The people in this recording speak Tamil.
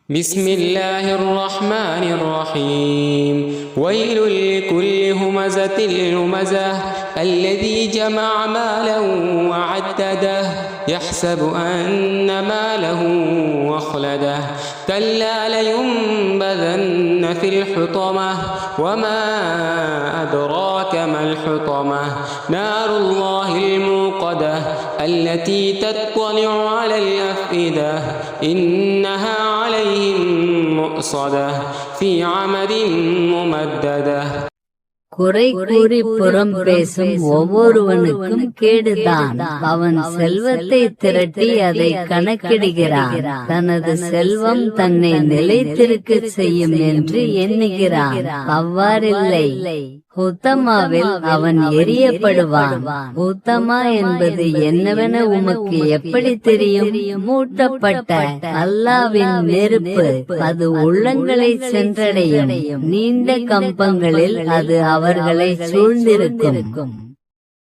بسم الله الرحمن الرحيم ويل لكل همزة لمزة الذي جمع مالا وعدده يحسب أن ماله أخلده كلا لينبذن في الحطمة وما أدراك ما الحطمة نار الله الموقدة التي تطلع على الأفئدة إنها عليهم مؤصدة في عمد ممددة. குறை கூறி புறம் பேசும் ஒவ்வொருவனுக்கும் கேடுதான். அவன் செல்வத்தை திரட்டி அதை கணக்கிடுகிறான். தனது செல்வம் தன்னை நிலைத்திருக்க செய்யும் என்று எண்ணுகிறான். அவ்வாறில்லை. உத்தமாவில் அவன் எரியப்படுவான். உத்தமா என்பது என்னவென உமக்கு எப்படி தெரியும்? மூட்டப்பட்ட அல்லாவின் நெருப்பு அது உள்ளங்களை சென்றடையும். நீண்ட கம்பங்களில் அது அவர்களை சூழ்ந்திருக்கும்.